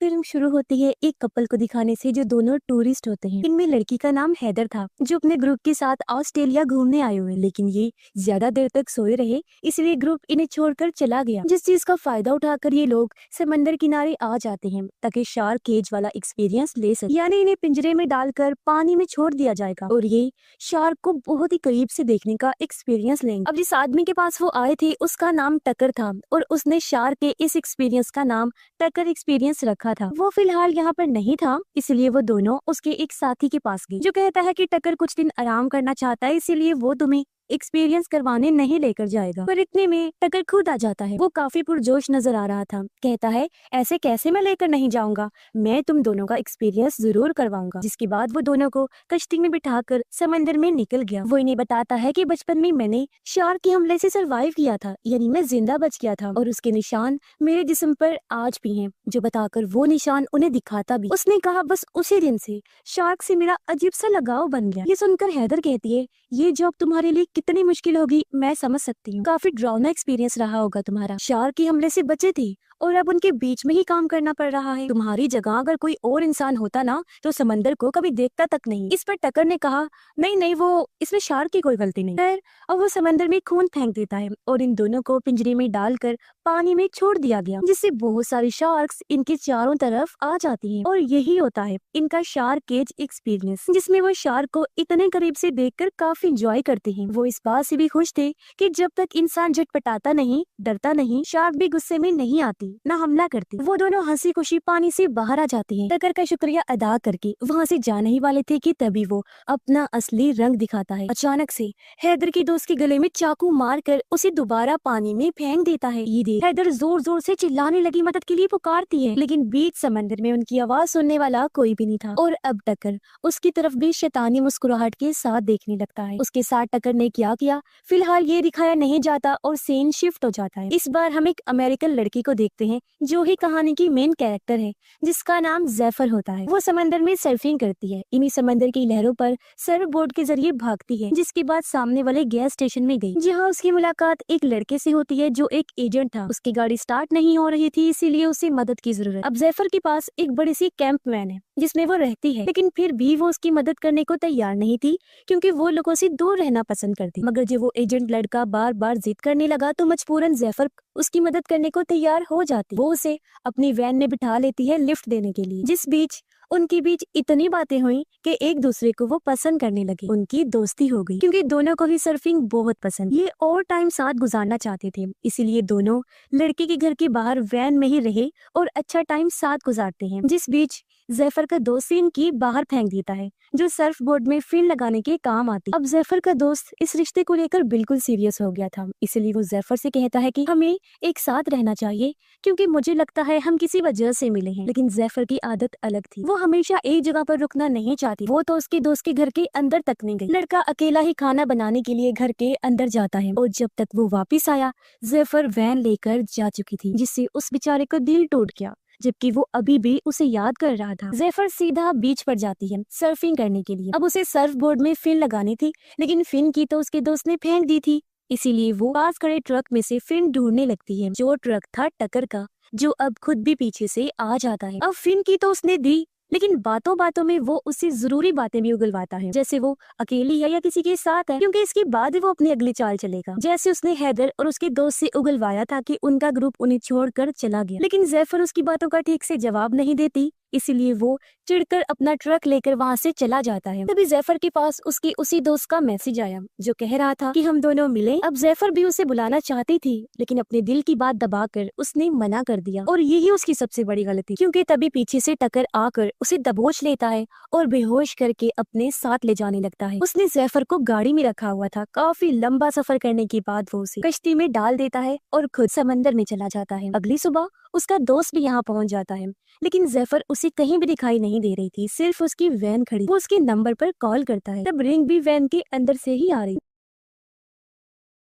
Film शुरू होती है एक कपल को दिखाने से जो दोनों टूरिस्ट होते हैं। इनमें लड़की का नाम हैदर था जो अपने ग्रुप के साथ ऑस्ट्रेलिया घूमने आए हुए, लेकिन ये ज्यादा देर तक सोए रहे, इसलिए ग्रुप इन्हें छोड़कर चला गया। जिस चीज का फायदा उठाकर ये लोग समंदर किनारे आ जाते हैं ताकि शार्क केज वाला एक्सपीरियंस ले सके, यानी इन्हें पिंजरे में डालकर पानी में छोड़ दिया जाएगा और ये शार्क को बहुत ही करीब से देखने का एक्सपीरियंस लेंगे। अब जिस आदमी के पास वो आए थे उसका नाम टकर था और उसने शार्क के इस एक्सपीरियंस का नाम टकर एक्सपीरियंस रखा था। वो फिलहाल यहाँ पर नहीं था, इसलिए वो दोनों उसके एक साथी के पास गए जो कहता है कि टकर कुछ दिन आराम करना चाहता है, इसीलिए वो तुम्हें एक्सपीरियंस करवाने नहीं लेकर जाएगा। पर इतने में टकर खुद आ जाता है। वो काफी पुरजोश नजर आ रहा था। कहता है ऐसे कैसे मैं लेकर नहीं जाऊंगा, मैं तुम दोनों का एक्सपीरियंस जरूर करवाऊंगा। जिसके बाद वो दोनों को कश्ती में बिठाकर समंदर में निकल गया। वो इन्हें बताता है कि बचपन में मैंने शार्क के हमले से सरवाइव किया था, यानी मैं जिंदा बच गया था और उसके निशान मेरे जिस्म पर आज भी हैं। जो बताकर वो निशान उन्हें दिखाता भी। उसने कहा बस उसी दिन से शार्क से मेरा अजीब सा लगाव बन गया। ये सुनकर हैदर कहती है ये जॉब तुम्हारे लिए कितनी मुश्किल होगी मैं समझ सकती हूँ। काफी ड्राउना एक्सपीरियंस रहा होगा तुम्हारा। शार्क के हमले से बचे थे और अब उनके बीच में ही काम करना पड़ रहा है। तुम्हारी जगह अगर कोई और इंसान होता ना तो समंदर को कभी देखता तक नहीं। इस पर टकर ने कहा नहीं नहीं, वो इसमें शार्क की कोई गलती नहीं है। और वो समंदर में खून फेंक देता है और इन दोनों को पिंजरे में डालकर पानी में छोड़ दिया गया, जिससे बहुत सारी शार्क्स इनके चारों तरफ आ जाती हैं। और यही होता है इनका शार्क केज एक्सपीरियंस, जिसमें वो शार्क को इतने करीब से देखकर काफी इंजॉय करते हैं। वो इस बात से भी खुश थे कि जब तक इंसान झटपटाता नहीं, डरता नहीं, शार्क भी गुस्से में नहीं आती, ना हमला करती। वो दोनों हंसी खुशी पानी से बाहर आ जाते हैं। टकर का शुक्रिया अदा करके वहाँ से जाने ही वाले थे कि तभी वो अपना असली रंग दिखाता है। अचानक से हैदर के दोस्त के गले में चाकू मारकर उसे दोबारा पानी में फेंक देता है। ये देख हैदर जोर जोर से चिल्लाने लगी, मदद के लिए पुकारती है, लेकिन बीच समंदर में उनकी आवाज सुनने वाला कोई भी नहीं था। और अब टकर उसकी तरफ भी शैतानी मुस्कुराहट के साथ देखने लगता है। उसके साथ टकर ने क्या किया फिलहाल ये दिखाया नहीं जाता और सीन शिफ्ट हो जाता है। इस बार हम एक अमेरिकन लड़की को देखते हैं जो ही कहानी की मेन कैरेक्टर है, जिसका नाम जैफर होता है। वो समंदर में सर्फिंग करती है, इन्हीं समंदर की लहरों पर सर्फ बोर्ड के जरिए भागती है। जिसके बाद सामने वाले गैस स्टेशन में गई, जहाँ उसकी मुलाकात एक लड़के से होती है जो एक एजेंट था। उसकी गाड़ी स्टार्ट नहीं हो रही थी, इसीलिए उसे मदद की जरूरत। अब जैफर के पास एक बड़ी सी कैंप वैन है जिसमें वो रहती है, लेकिन फिर भी वो उसकी मदद करने को तैयार नहीं थी क्योंकि वो लोगों से दूर रहना पसंद करती। मगर जब वो एजेंट लड़का बार बार जिद करने लगा तो मजबूरन जैफर उसकी मदद करने को तैयार हो जाती। वो उसे अपनी वैन में बिठा लेती है लिफ्ट देने के लिए। जिस बीच उनके बीच इतनी बातें हुई कि एक दूसरे को वो पसंद करने लगे। उनकी दोस्ती हो गई क्योंकि दोनों को ही सर्फिंग बहुत पसंद। ये और टाइम साथ गुजारना चाहते थे, इसीलिए दोनों लड़के के घर के बाहर वैन में ही रहे और अच्छा टाइम साथ गुजारते हैं। जिस बीच जैफर का दोस्त इनकी बाहर फेंक देता है जो सर्फ बोर्ड में फिन लगाने के काम आती। अब जैफर का दोस्त इस रिश्ते को लेकर बिल्कुल सीरियस हो गया था, इसलिए वो जैफर से कहता है कि हमें एक साथ रहना चाहिए क्योंकि मुझे लगता है हम किसी वजह से मिले हैं। लेकिन जैफर की आदत अलग थी, वो हमेशा एक जगह पर रुकना नहीं चाहती। वो तो उसके दोस्त के घर के अंदर तक नहीं गई। लड़का अकेला ही खाना बनाने के लिए घर के अंदर जाता है और जब तक वो वापिस आया जैफर वैन लेकर जा चुकी थी, जिससे उस बेचारे का दिल टूट गया, जबकि वो अभी भी उसे याद कर रहा था। जैफर सीधा बीच पर जाती है सर्फिंग करने के लिए। अब उसे सर्फ बोर्ड में फिन लगानी थी, लेकिन फिन की तो उसके दोस्त ने फेंक दी थी, इसीलिए वो पास खड़े ट्रक में से फिन ढूंढने लगती है, जो ट्रक था टकर का, जो अब खुद भी पीछे से आ जाता है। अब फिन की तो उसने दी, लेकिन बातों बातों में वो उससे जरूरी बातें भी उगलवाता है, जैसे वो अकेली है या किसी के साथ है, क्योंकि इसके बाद वो अपनी अगली चाल चलेगा, जैसे उसने हैदर और उसके दोस्त से उगलवाया था कि उनका ग्रुप उन्हें छोड़कर चला गया। लेकिन जैफर उसकी बातों का ठीक से जवाब नहीं देती, इसीलिए वो चिढ़कर अपना ट्रक लेकर वहाँ से चला जाता है। तभी जैफर के पास उसके उसी दोस्त का मैसेज आया जो कह रहा था कि हम दोनों मिले। अब जैफर भी उसे बुलाना चाहती थी, लेकिन अपने दिल की बात दबाकर उसने मना कर दिया और यही उसकी सबसे बड़ी गलती, क्योंकि तभी पीछे से टकर आकर उसे दबोच लेता है और बेहोश करके अपने साथ ले जाने लगता है। उसने जैफर को गाड़ी में रखा हुआ था। काफी लंबा सफर करने के बाद वो उसे कश्ती में डाल देता है और खुद समंदर में चला जाता है। अगली सुबह उसका दोस्त भी यहाँ पहुँच जाता है, लेकिन जैफर उसे कहीं भी दिखाई नहीं दे रही थी, सिर्फ उसकी वैन खड़ी। वो उसके नंबर पर कॉल करता है, तब रिंग भी वैन के अंदर से ही आ रही।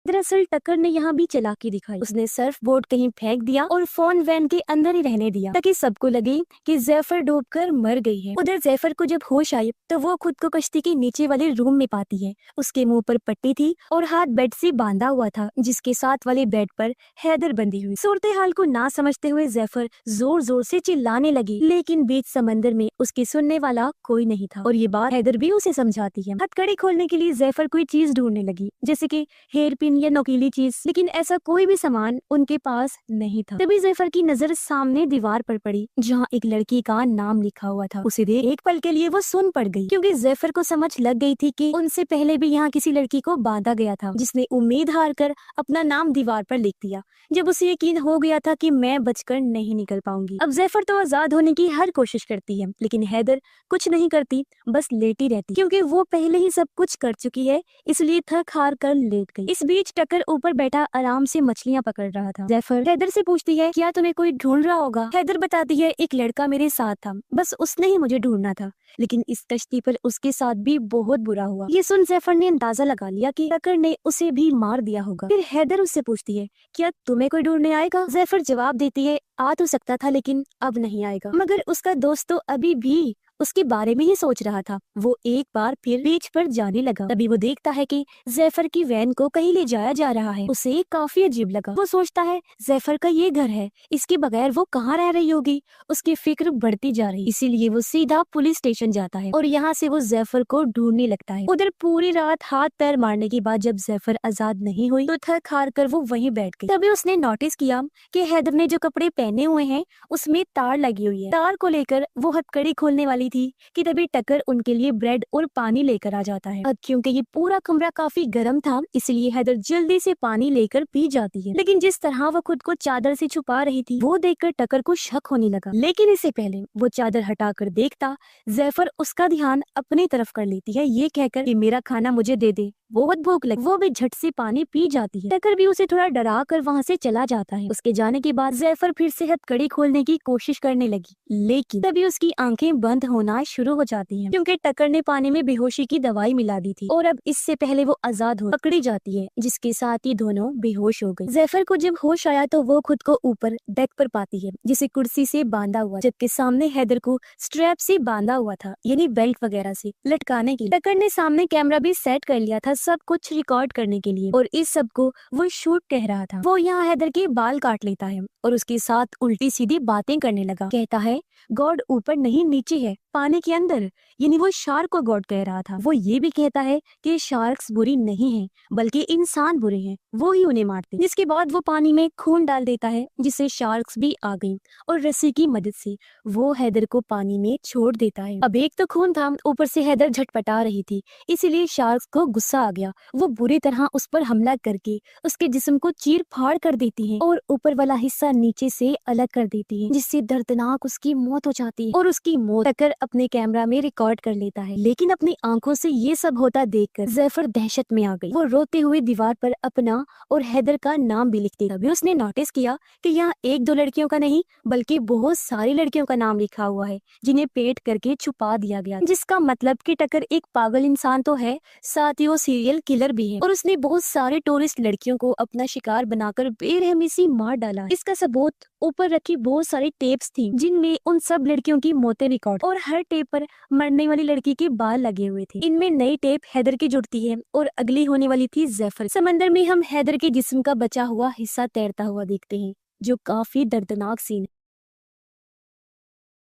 दरअसल टक्कर ने यहाँ भी चालाकी दिखाई। उसने सर्फ बोर्ड कहीं फेंक दिया और फोन वैन के अंदर ही रहने दिया ताकि सबको लगे कि जैफर डूबकर मर गई है। उधर जैफर को जब होश आई तो वो खुद को कश्ती के नीचे वाले रूम में पाती है। उसके मुंह पर पट्टी थी और हाथ बेड से बांधा हुआ था, जिसके साथ वाले बेड पर हैदर बंधी हुई। सूरत हाल को ना समझते हुए जैफर जोर जोर से चिल्लाने लगी, लेकिन बीच समंदर में उसकी सुनने वाला कोई नहीं था और ये बात हैदर भी उसे समझाती है। हथकड़ी खोलने के लिए जैफर कोई चीज ढूंढने लगी, जैसे कि हेयर पिन या नोकीली चीज, लेकिन ऐसा कोई भी सामान उनके पास नहीं था। तभी जैफर की नजर सामने दीवार पर पड़ी जहाँ एक लड़की का नाम लिखा हुआ था। उसे देख एक पल के लिए वो सुन पड़ गई, क्योंकि जैफर को समझ लग गई थी कि उनसे पहले भी यहाँ किसी लड़की को बांधा गया था, जिसने उम्मीद हार कर अपना नाम दीवार पर लिख दिया। जब उसे यकीन हो गया था कि मैं बचकर नहीं निकल पाऊंगी। अब जैफर तो आजाद होने की हर कोशिश करती है, लेकिन हैदर कुछ नहीं करती, बस लेटी रहती, क्योंकि वो पहले ही सब कुछ कर चुकी है, इसलिए थक हार कर लेट गई। इस बीच टक्कर ऊपर बैठा आराम से मछलियाँ पकड़ रहा था। जैफर हैदर से पूछती है, क्या तुम्हें कोई ढूंढ रहा होगा? हैदर बताती है, एक लड़का मेरे साथ था, बस उसने ही मुझे ढूंढना था, लेकिन इस कश्ती पर उसके साथ भी बहुत बुरा हुआ। ये सुन जैफर ने अंदाजा लगा लिया कि टक्कर ने उसे भी मार दिया होगा। फिर हैदर उससे पूछती है, क्या तुम्हें कोई ढूंढने आएगा? जैफर जवाब देती है, आ तो सकता था, लेकिन अब नहीं आएगा। मगर उसका दोस्त तो अभी भी उसके बारे में ही सोच रहा था। वो एक बार फिर बीच पर जाने लगा। तभी वो देखता है कि जैफर की वैन को कहीं ले जाया जा रहा है। उसे काफी अजीब लगा। वो सोचता है, जैफर का ये घर है, इसके बगैर वो कहाँ रह रही होगी। उसकी फिक्र बढ़ती जा रही, इसीलिए वो सीधा पुलिस स्टेशन जाता है और यहाँ से वो जैफर को ढूंढने लगता है। उधर पूरी रात हाथ पैर मारने के बाद जब जैफर आजाद नहीं हुई तो थक हार कर वो वहीं बैठ गई। तभी उसने नोटिस किया कि हैदर ने जो कपड़े पहने हुए हैं उसमें तार लगी हुई है। तार को लेकर वो हथकड़ी खोलने वाली थी कि तभी टक्कर उनके लिए ब्रेड और पानी लेकर आ जाता है। अब क्योंकि ये पूरा कमरा काफी गर्म था, इसलिए हैदर जल्दी से पानी लेकर पी जाती है, लेकिन जिस तरह वो खुद को चादर से छुपा रही थी वो देखकर टक्कर को शक होने लगा। लेकिन इससे पहले वो चादर हटाकर देखता, जैफर उसका ध्यान अपनी तरफ कर लेती है, ये कहकर कि मेरा खाना मुझे दे दे, बहुत भूख लगी। वो भी झट से पानी पी जाती है। टक्कर भी उसे थोड़ा डरा कर वहाँ से चला जाता है। उसके जाने के बाद जैफर फिर से हथकड़ी खोलने की कोशिश करने लगी, लेकिन तभी उसकी आंखें बंद होना शुरू हो जाती हैं, क्योंकि टक्कर ने पानी में बेहोशी की दवाई मिला दी थी और अब इससे पहले वो आजाद हो पकड़ी जाती है, जिसके साथ ही दोनों बेहोश हो गए। जैफर को जब होश आया तो वो खुद को ऊपर डेक पर पाती है, जिसे कुर्सी से बांधा हुआ, जबकि सामने हैदर को स्ट्रैप से बांधा हुआ था, यानी बेल्ट वगैरह से लटकाने के लिए। टक्कर ने सामने कैमरा भी सेट कर लिया था सब कुछ रिकॉर्ड करने के लिए, और इस सब को वो शूट कह रहा था। वो यहाँ हैदर के बाल काट लेता है और उसके साथ उल्टी सीधी बातें करने लगा। कहता है, गॉड ऊपर नहीं नीचे है, पानी के अंदर, यानी वो शार्क को गॉड कह रहा था। वो ये भी कहता है कि शार्क्स बुरी नहीं हैं, बल्कि इंसान बुरे हैं, वो ही उन्हें मारते। जिसके बाद वो पानी में खून डाल देता है, जिससे शार्क्स भी आ गई और रस्सी की मदद से वो हैदर को पानी में छोड़ देता है। अब एक तो खून था, ऊपर से हैदर झटपटा रही थी, इसीलिए शार्क्स को गुस्सा आ गया। वो बुरी तरह उस पर हमला करके उसके जिस्म को चीर फाड़ कर देती है और ऊपर वाला हिस्सा नीचे से अलग कर देती है, जिससे दर्दनाक उसकी मौत हो जाती है। और उसकी मौत टक्कर अपने कैमरा में रिकॉर्ड कर लेता है, लेकिन अपनी आंखों से ये सब होता देखकर जैफर दहशत में आ गई। वो रोते हुए दीवार पर अपना और हैदर का नाम भी लिखती। तभी उसने नोटिस किया कि यहाँ एक दो लड़कियों का नहीं बल्कि बहुत सारी लड़कियों का नाम लिखा हुआ है, जिन्हें पेट करके छुपा दिया गया, जिसका मतलब कि टक्कर एक पागल इंसान तो है, साथ ही वो सीरियल किलर भी है, और उसने बहुत सारे टूरिस्ट लड़कियों को अपना शिकार बनाकर बेरहमी से मार डाला। इसका सबूत ऊपर रखी बहुत सारी टेप्स थी, जिनमें उन सब लड़कियों की मौतें रिकॉर्ड, और हर टेप पर मरने वाली लड़की के बाल लगे हुए थे। इनमें नई टेप हैदर की जुड़ती है और अगली होने वाली थी जैफर। समंदर में हम हैदर के जिस्म का बचा हुआ हिस्सा तैरता हुआ देखते हैं, जो काफी दर्दनाक सीन है।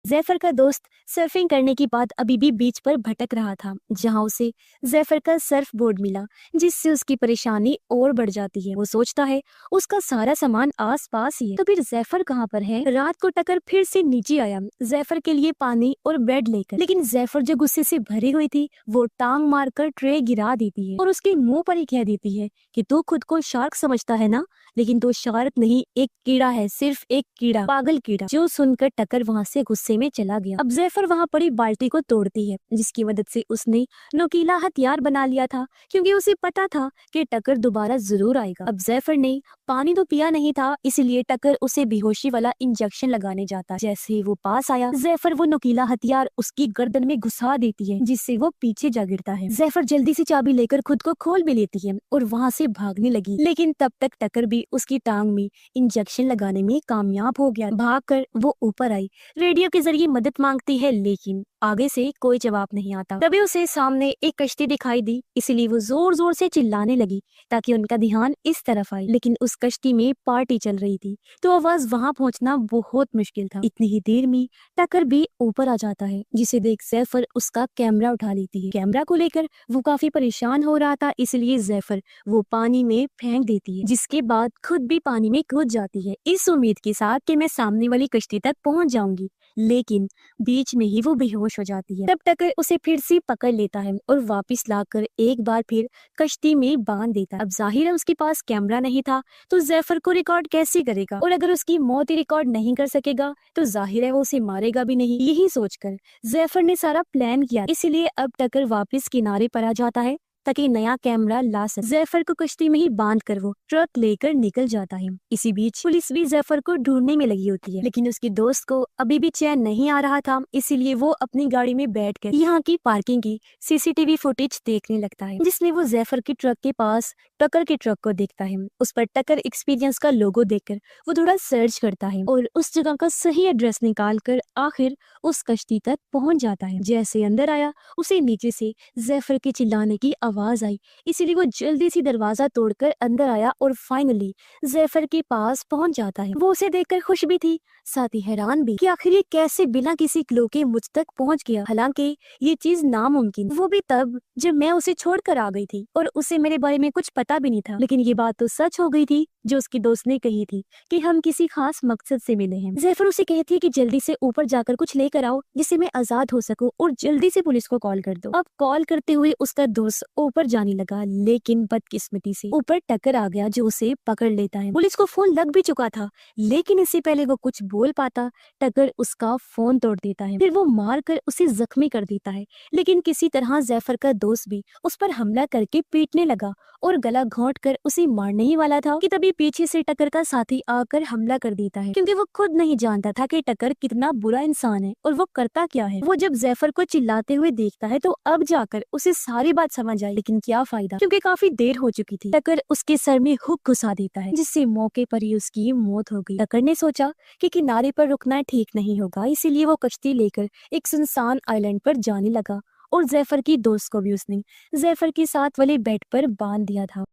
जैफर का दोस्त सर्फिंग करने के बाद अभी भी बीच पर भटक रहा था, जहां उसे जैफर का सर्फ बोर्ड मिला, जिससे उसकी परेशानी और बढ़ जाती है। वो सोचता है उसका सारा सामान आस पास ही है, तो फिर जैफर कहाँ पर है। रात को टक्कर फिर से नीचे आया जैफर के लिए पानी और ब्रेड लेकर, लेकिन जैफर जो गुस्से से भरी हुई थी वो टांग मारकर ट्रे गिरा देती है और उसके मुंह पर ही कह देती है कि तू खुद को शार्क समझता है ना, लेकिन तो शार्क नहीं, एक कीड़ा है, सिर्फ एक कीड़ा, पागल कीड़ा। जो सुनकर टक्कर वहाँ से गुस्से में चला गया। अब ज़ैफर वहाँ पड़ी बाल्टी को तोड़ती है, जिसकी मदद से उसने नोकीला हथियार बना लिया था, क्योंकि उसे पता था कि टकर दोबारा जरूर आएगा। अब ज़ैफर ने पानी तो पिया नहीं था, इसलिए टकर उसे बेहोशी वाला इंजेक्शन लगाने जाता है। जैसे ही वो पास आया, ज़ैफर वो नोकीला हथियार उसकी गर्दन में घुसा देती है, जिससे वो पीछे जा गिरता है। ज़ैफर जल्दी से चाबी लेकर खुद को खोल भी लेती है और वहाँ से भागने लगी, लेकिन तब तक टकर भी उसकी टांग में इंजेक्शन लगाने में कामयाब हो गया। भागकर वो ऊपर आई, रेडियो के जरिए मदद मांगती है, लेकिन आगे से कोई जवाब नहीं आता। तभी उसे सामने एक कश्ती दिखाई दी, इसलिए वो जोर जोर से चिल्लाने लगी ताकि उनका ध्यान इस तरफ आए, लेकिन उस कश्ती में पार्टी चल रही थी, तो आवाज वहाँ पहुँचना बहुत मुश्किल था। इतनी ही देर में टकर भी ऊपर आ जाता है, जिसे देख ज़ैफर उसका कैमरा उठा लेती है। कैमरा को लेकर वो काफी परेशान हो रहा था, इसलिए ज़ैफर वो पानी में फेंक देती है, जिसके बाद खुद भी पानी में कूद जाती है, इस उम्मीद के साथ कि मैं सामने वाली कश्ती तक पहुंच जाऊंगी। लेकिन बीच में ही वो बेहोश हो जाती है। तब टकर उसे फिर से पकड़ लेता है और वापस लाकर एक बार फिर कश्ती में बांध देता है। अब जाहिर है उसके पास कैमरा नहीं था, तो ज़ैफर को रिकॉर्ड कैसे करेगा, और अगर उसकी मौत ही रिकॉर्ड नहीं कर सकेगा तो जाहिर है वो उसे मारेगा भी नहीं। यही सोचकर ज़ैफर ने सारा प्लान किया, इसलिए अब टकर वापस किनारे पर आ जाता है ताकि नया कैमरा ला सके। ज़ैफर को कश्ती में ही बांध कर वो ट्रक लेकर निकल जाता है। इसी बीच पुलिस भी ज़ैफर को ढूंढने में लगी होती है, लेकिन उसकी दोस्त को अभी भी चैन नहीं आ रहा था, इसीलिए वो अपनी गाड़ी में बैठकर यहाँ की पार्किंग की सीसीटीवी फुटेज देखने लगता है, जिसमें वो ज़ैफर के ट्रक के पास टकर के ट्रक को देखता है। उस पर टकर एक्सपीरियंस का लोगो देखकर वो थोड़ा सर्च करता है और उस जगह का सही एड्रेस निकाल कर आखिर उस कश्ती तक पहुंच जाता है। जैसे अंदर आया, उसे नीचे से ज़ैफर के चिल्लाने की आवाज आई, इसीलिए वो जल्दी से दरवाजा तोड़कर अंदर आया और फाइनली ज़ैफर के पास पहुंच जाता है। वो उसे देखकर खुश भी थी, साथ ही हैरान भी कि आखिर ये कैसे बिना किसी क्लू के मुझ तक पहुंच गया। हालांकि ये चीज नामुमकिन, वो भी तब जब मैं उसे छोड़कर आ गई थी और उसे मेरे बारे में कुछ पता भी नहीं था। लेकिन ये बात तो सच हो गई थी जो उसकी दोस्त ने कही थी कि हम किसी खास मकसद से मिले हैं। ज़ैफर उसे कहती है कि जल्दी से ऊपर जाकर कुछ लेकर आओ जिससे मैं आजाद हो सकूं, और जल्दी से पुलिस को कॉल कर दो। अब कॉल करते हुए उसका दोस्त ऊपर जाने लगा, लेकिन बदकिस्मती से ऊपर टकर आ गया जो उसे पकड़ लेता है। पुलिस को फोन लग भी चुका था, लेकिन इससे पहले वो कुछ बोल पाता टकर उसका फोन तोड़ देता है, फिर वो मार कर उसे जख्मी कर देता है। लेकिन किसी तरह ज़ैफर का दोस्त भी उस पर हमला करके पीटने लगा और गला घोंट कर उसे मारने ही वाला था कि तभी पीछे से टकर का साथी आकर हमला कर देता है, क्योंकि वो खुद नहीं जानता था कि टकर कितना बुरा इंसान है और वो करता क्या है। वो जब ज़ैफर को चिल्लाते हुए देखता है तो अब जाकर उसे सारी बात समझ आई, लेकिन क्या फायदा, क्योंकि काफी देर हो चुकी थी। टकर उसके सर में हुक घुसा देता है, जिससे मौके पर ही उसकी मौत हो गई। टकर ने सोचा कि किनारे पर रुकना ठीक नहीं होगा, इसीलिए वो कश्ती लेकर एक सुनसान आइलैंड पर जाने लगा और ज़ैफर की दोस्त को भी उसने ज़ैफर के साथ वाले बेड पर बांध दिया था।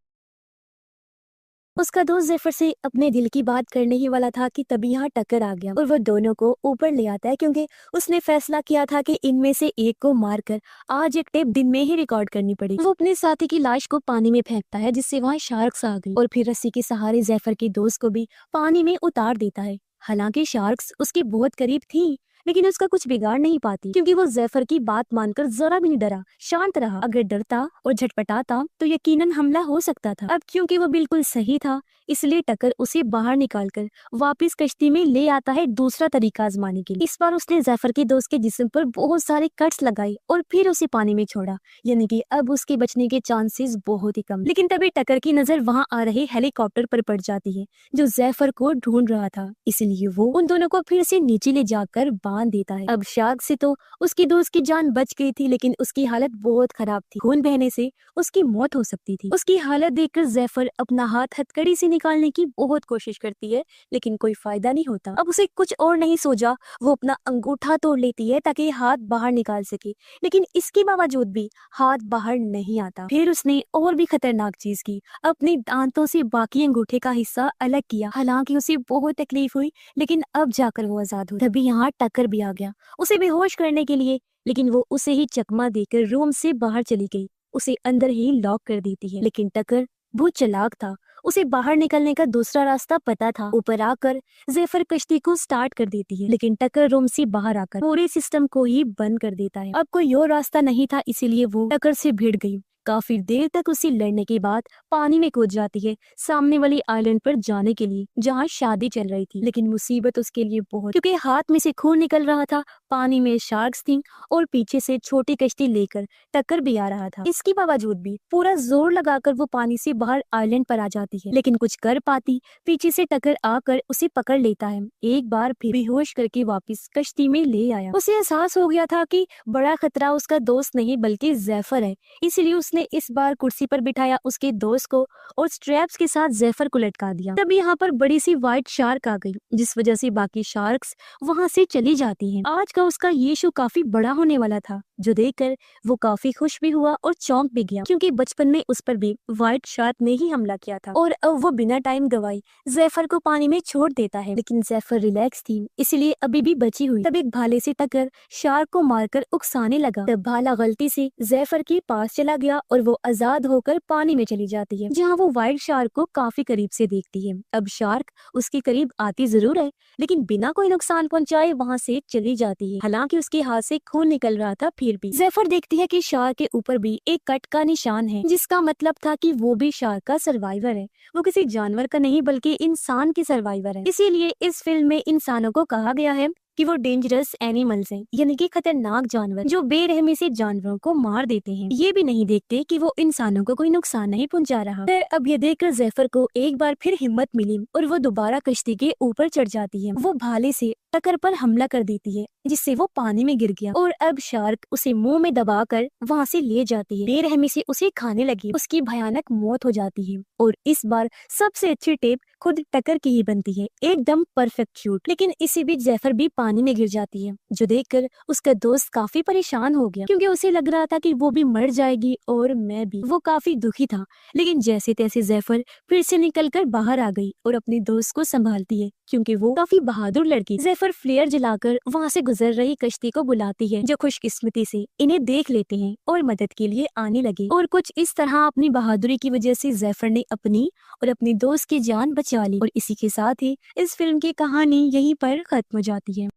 उसका दोस्त ज़ैफर से अपने दिल की बात करने ही वाला था कि तभी यहाँ टकर आ गया और वो दोनों को ऊपर ले आता है, क्योंकि उसने फैसला किया था कि इनमें से एक को मारकर आज एक टेप दिन में ही रिकॉर्ड करनी पड़ेगी। वो अपने साथी की लाश को पानी में फेंकता है, जिससे वहाँ शार्क्स आ गई और फिर रस्सी के सहारे ज़ैफर के दोस्त को भी पानी में उतार देता है। हालांकि शार्क्स उसके बहुत करीब थी, लेकिन उसका कुछ बिगाड़ नहीं पाती, क्योंकि वो ज़ैफर की बात मानकर जरा भी नहीं डरा, शांत रहा। अगर डरता और झटपटाता तो यकीनन हमला हो सकता था। अब क्योंकि वो बिल्कुल सही था, इसलिए टकर उसे बाहर निकालकर वापस कश्ती में ले आता है दूसरा तरीका आजमाने के लिए। इस बार उसने ज़ैफर के दोस्त के जिस्म पर बहुत सारे कट्स लगाए और फिर उसे पानी में छोड़ा, यानी कि अब उसके बचने के चांसेस बहुत ही कम। लेकिन तभी टकर की नजर वहाँ आ रहे हेलीकॉप्टर पर पड़ जाती है जो ज़ैफर को ढूंढ रहा था, इसलिए वो उन दोनों को फिर से नीचे ले जाकर बांध देता है। अब शार्क से तो उसकी दोस्त की जान बच गई थी, लेकिन उसकी हालत बहुत खराब थी, खून बहने से उसकी मौत हो सकती थी। उसकी हालत देखकर ज़ैफर अपना हाथ हथकड़ी से निकालने की बहुत कोशिश करती है, लेकिन कोई फायदा नहीं होता। अब उसे कुछ और नहीं सूझा, वो अपना अंगूठा तोड़ लेती है ताकि हाथ बाहर निकाल सके, लेकिन इसके बावजूद भी हाथ बाहर नहीं आता। फिर उसने और भी खतरनाक चीज की, अपने दांतों से बाकी अंगूठे का हिस्सा अलग किया। हालांकि उसे बहुत तकलीफ हुई, लेकिन अब जाकर वो आजाद हुई। तभी यहाँ टक्कर भी आ गया उसे बेहोश करने के लिए, लेकिन वो उसे ही चकमा देकर रूम से बाहर चली गई, उसे अंदर ही लॉक कर देती है। लेकिन टक्कर बहुत चालाक था, उसे बाहर निकलने का दूसरा रास्ता पता था। ऊपर आकर ज़ैफर कश्ती को स्टार्ट कर देती है, लेकिन टक्कर रूम से बाहर आकर पूरे सिस्टम को ही बंद कर देता है। अब कोई और रास्ता नहीं था, इसीलिए वो टक्कर से भिड़ गई। काफी देर तक उसे लड़ने के बाद पानी में कूद जाती है सामने वाली आइलैंड पर जाने के लिए जहाँ शादी चल रही थी। लेकिन मुसीबत उसके लिए बहुत, क्योंकि हाथ में से खून निकल रहा था, पानी में शार्क्स थी और पीछे से छोटी कश्ती लेकर टक्कर भी आ रहा था। इसके बावजूद भी पूरा जोर लगाकर वो पानी से बाहर आइलैंड पर आ जाती है, लेकिन कुछ कर पाती पीछे से टक्कर आकर उसे पकड़ लेता है। एक बार फिर बेहोश करके वापस कश्ती में ले आया। उसे एहसास हो गया था कि बड़ा खतरा उसका दोस्त नहीं बल्कि जैफर है, इसलिए उसने इस बार कुर्सी पर बिठाया उसके दोस्त को और स्ट्रैप्स के साथ जैफर को लटका दिया। तब यहाँ पर बड़ी सी व्हाइट शार्क आ गई, जिस वजह से बाकी शार्क्स वहाँ से चली जाती हैं। आज का उसका ये शो काफी बड़ा होने वाला था, जो देखकर वो काफी खुश भी हुआ और चौंक भी गया, क्योंकि बचपन में उस पर भी व्हाइट शार्क ने ही हमला किया था। और अब वो बिना टाइम गवाए जैफर को पानी में छोड़ देता है, लेकिन जैफर रिलैक्स थी इसलिए अभी भी बची हुई। तब एक भाले से टक्कर शार्क को मारकर उकसाने लगा। तब भाला गलती से जैफर के पास चला गया और वो आजाद होकर पानी में चली जाती है, जहाँ वो व्हाइट शार्क को काफी करीब से देखती है। अब शार्क उसके करीब आती जरूर है, लेकिन बिना कोई नुकसान पहुंचाए वहाँ से चली जाती है। हालांकि उसके हाथ से खून निकल रहा था, फिर भी जैफर देखती है कि शार्क के ऊपर भी एक कट का निशान है, जिसका मतलब था कि वो भी शार्क का सर्वाइवर है। वो किसी जानवर का नहीं बल्कि इंसान की सर्वाइवर है। इसीलिए इस फिल्म में इंसानों को कहा गया है कि वो डेंजरस एनिमल्स हैं, यानी कि खतरनाक जानवर जो बेरहमी से जानवरों को मार देते हैं। ये भी नहीं देखते कि वो इंसानों को कोई नुकसान नहीं पहुंचा रहा। फिर अब ये देखकर जैफर को एक बार फिर हिम्मत मिली और वो दोबारा कश्ती के ऊपर चढ़ जाती है। वो भाले से टक्कर पर हमला कर देती है, जिससे वो पानी में गिर गया और अब शार्क उसे मुंह में दबाकर वहाँ से ले जाती है। बेरहमी से उसे खाने लगी। उसकी भयानक मौत हो जाती है और इस बार सबसे अच्छी टेप खुद टक्कर की ही बनती है, एकदम परफेक्ट शूट। लेकिन इसी बीच जैफर भी पानी में गिर जाती है, जो देखकर उसका दोस्त काफी परेशान हो गया, क्योंकि उसे लग रहा था कि वो भी मर जाएगी और मैं भी। वो काफी दुखी था, लेकिन जैसे तैसे जैफर फिर से निकलकर बाहर आ गई और अपने दोस्त को संभालती है, क्योंकि वो काफी बहादुर लड़की। जैफर फ्लेयर जलाकर वहाँ से गुजर रही कश्ती को बुलाती है, जो खुशकिस्मती से इन्हें देख लेते हैं और मदद के लिए आने लगे। और कुछ इस तरह अपनी बहादुरी की वजह से जैफर ने अपनी और अपनी दोस्त की जान बचा ली। और इसी के साथ ही इस फिल्म की कहानी यहीं पर खत्म हो जाती है।